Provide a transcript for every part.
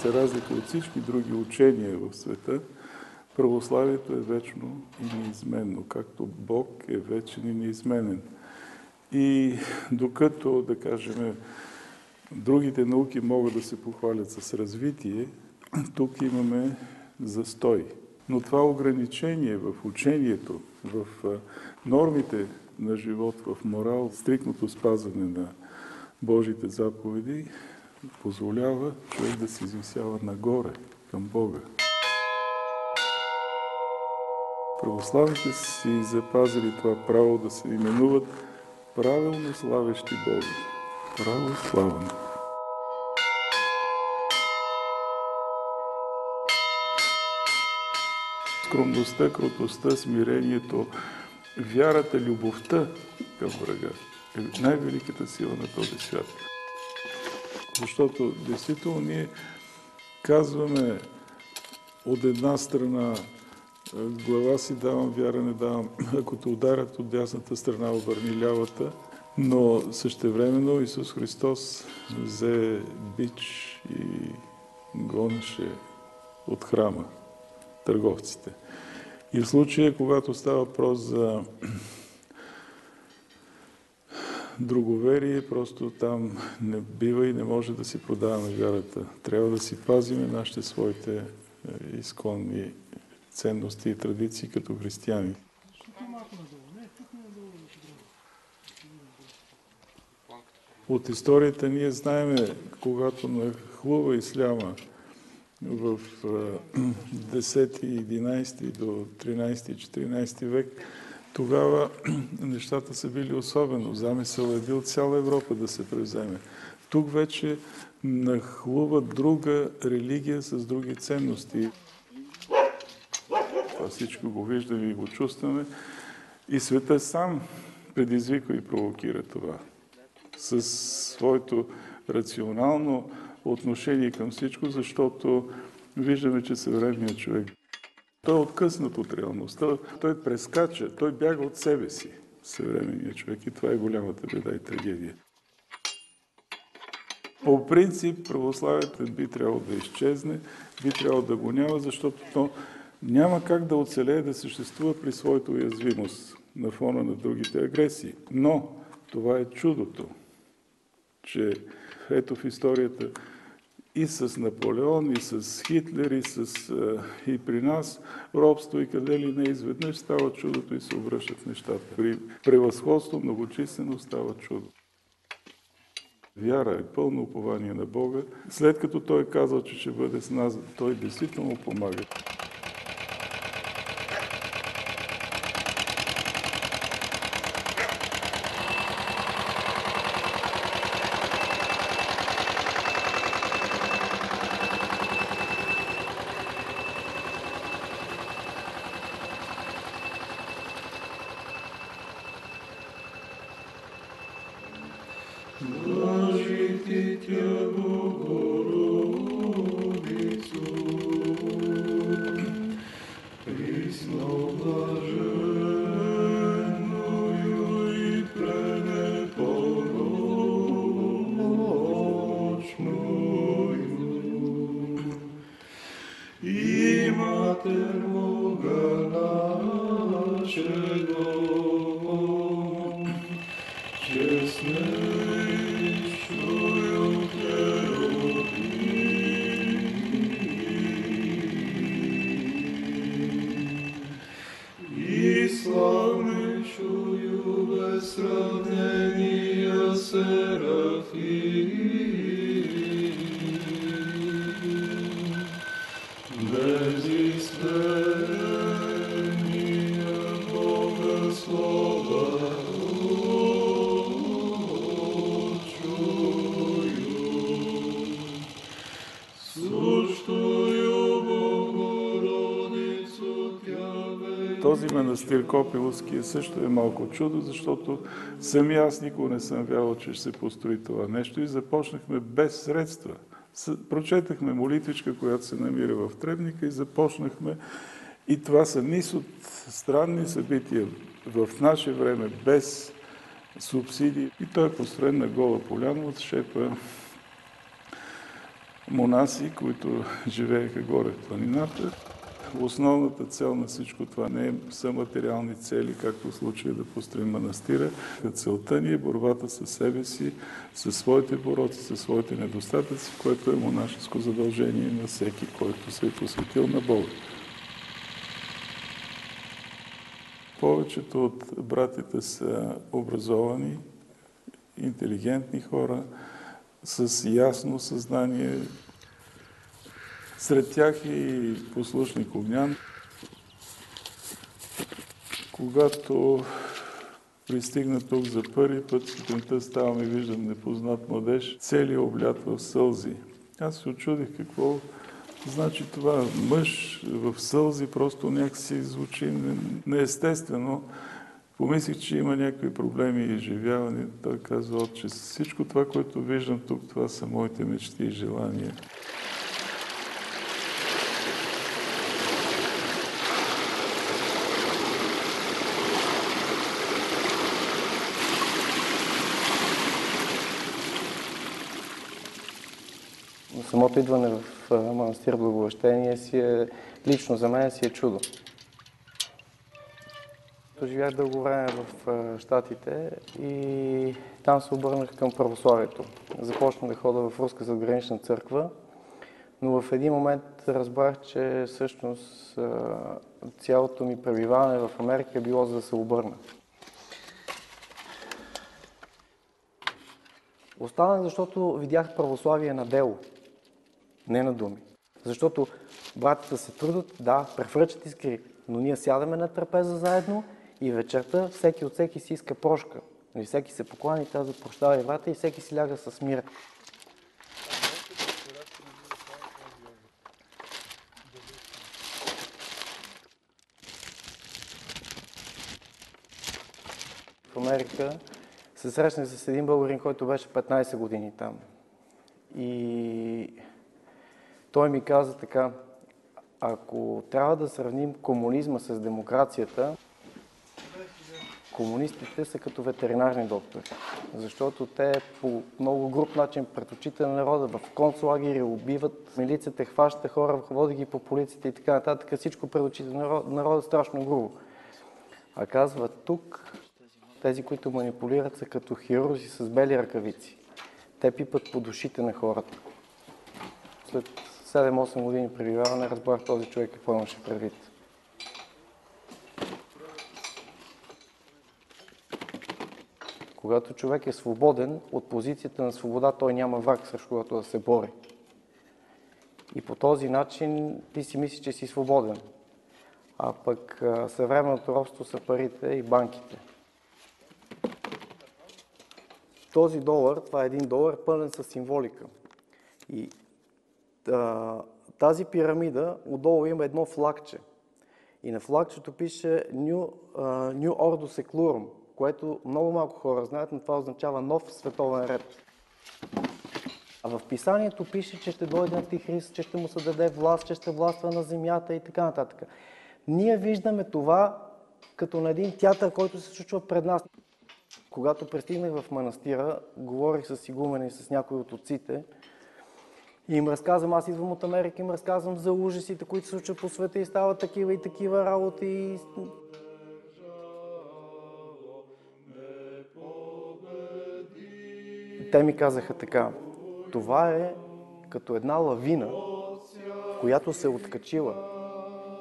за разлика от всички други учения в света, православието е вечно и неизменно, както Бог е вечен и неизменен. И докато, да кажем, другите науки могат да се похвалят с развитие, тук имаме застой. Но това ограничение в учението, в нормите на живот, в морал, стриктното спазване на Божите заповеди, позволява човек да се извисява нагоре, към Бога. Православните си запазили това право да се именуват правилно славещи Бога. Православни. Скромността, кротостта, смирението, вярата, любовта към врага е най-великата сила на този свят. Защото, действително, ние казваме от една страна глава си давам, вяра не давам. Ако те ударят от дясната страна, обърни лявата. Но същевременно Исус Христос взе бич и гонеше от храма търговците. И в случая, когато става въпрос за друговерие, просто там не бива и не може да си продаваме вярата. Трябва да си пазиме нашите своите изконни ценности и традиции като християни. От историята ние знаем, когато нахлува исляма в 10, 11 до 13, 14 век, тогава нещата са били особено. Замисъл е бил цяла Европа да се превземе. Тук вече нахлува друга религия с други ценности. Това всичко го виждаме и го чувстваме. И света сам предизвиква и провокира това. С своето рационално отношение към всичко, защото виждаме, че съвременният човек той е откъснат от реалността, той прескача, той бяга от себе си, съвременният човек. И това е голямата беда и трагедия. По принцип, православието би трябвало да изчезне, би трябвало да го няма, защото то няма как да оцелее да съществува при своята уязвимост на фона на другите агресии. Но това е чудото, че ето в историята и с Наполеон, и с Хитлер, и при нас робство и къде ли не изведнъж става чудото и се обръщат нещата. При превъзходство, многочислено става чудо. Вяра е пълно упование на Бога. След като Той е казал, че ще бъде с нас, Той действително помага. Блажи Тя, Богородицу, пресноблаженную и пренепорочную, и Матер Бога нашего, честнейшую и славнейшую без сравнения Серафим, без истления Бога Слова, този манастир Копиловски също е малко чудо, защото сами аз никога не съм вярвал, че ще се построи това нещо и започнахме без средства. Прочетахме молитвичка, която се намира в Требника и започнахме. И това са низ от странни събития в наше време без субсидии. И той е построен на гола поляна от шепа монаси, които живееха горе в планината. Основната цел на всичко това не са материални цели, както в случая да построим манастира. Целта ни е борбата със себе си, със своите пороци, със своите недостатъци, което е монашеско задължение на всеки, който се е посветил на Бога. Повечето от братите са образовани, интелигентни хора, с ясно съзнание. Сред тях е и послушник Огнян. Когато пристигна тук за първи път, сутринта ставам и виждам непознат младеж, целият облят в сълзи. Аз се очудих какво значи това. Мъж в сълзи просто някакси звучи неестествено. Помислих, че има някакви проблеми и изживяване. Той казва, че всичко това, което виждам тук, това са моите мечти и желания. Самото идване в манастир Благовещение лично за мен си е чудо. Живях дълго време в Щатите и там се обърнах към православието. Започнах да ходя в Руска задгранична църква, но в един момент разбрах, че всъщност цялото ми пребиваване в Америка е било за да се обърна. Останах, защото видях православие на дело, не на думи. Защото братята се трудят, да, префръчат искри, но ние сядаме на трапеза заедно и вечерта всеки от всеки си иска прошка. И всеки се поклани, казва прощавай, брата, и всеки си ляга с мир. В Америка се срещнах с един българин, който беше 15 години там. И той ми каза така, ако трябва да сравним комунизма с демокрацията, комунистите са като ветеринарни доктори, защото те по много груб начин пред очите на народа в концлагери убиват, милицията хваща хора, води ги по полицията и така нататък, всичко пред очите на народа страшно грубо. А казва тук, тези, които манипулират, са като хирурзи с бели ръкавици. Те пипат по душите на хората. След 7-8 години пребиваване разбрах този човек какво имаше предвид. Когато човек е свободен, от позицията на свобода той няма враг, срещу който да се бори. И по този начин ти си мислиш, че си свободен. А пък съвременното робство са парите и банките. Този долар, това е $1 пълен с символика. И тази пирамида, отдолу има едно флагче. И на флагчето пише New Ordo Seclorum, което много малко хора знаят, но това означава нов световен ред. А в писанието пише, че ще дойде Антихрист, че ще му се даде власт, че ще властва на земята и така нататък. Ние виждаме това като на един театър, който се случва пред нас. Когато пристигнах в манастира, говорих с игумена и с някои от отците и им разказвам, аз идвам от Америка, им разказвам за ужасите, които се случват по света и стават такива и такива работи. Те ми казаха така, това е като една лавина, която се е откачила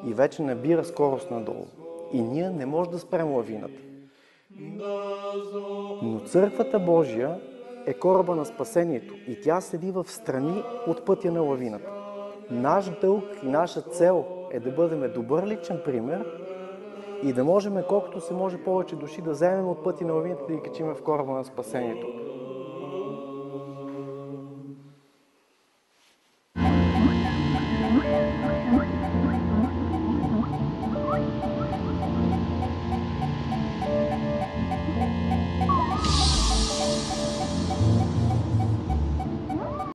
и вече набира скорост надолу. И ние не можем да спрем лавината. Но Църквата Божия е кораба на спасението и тя седи в страни от пътя на лавината. Наш дълг и наша цел е да бъдем добър личен пример и да можем колкото се може повече души да вземем от пътя на лавината и да ги качим в кораба на спасението.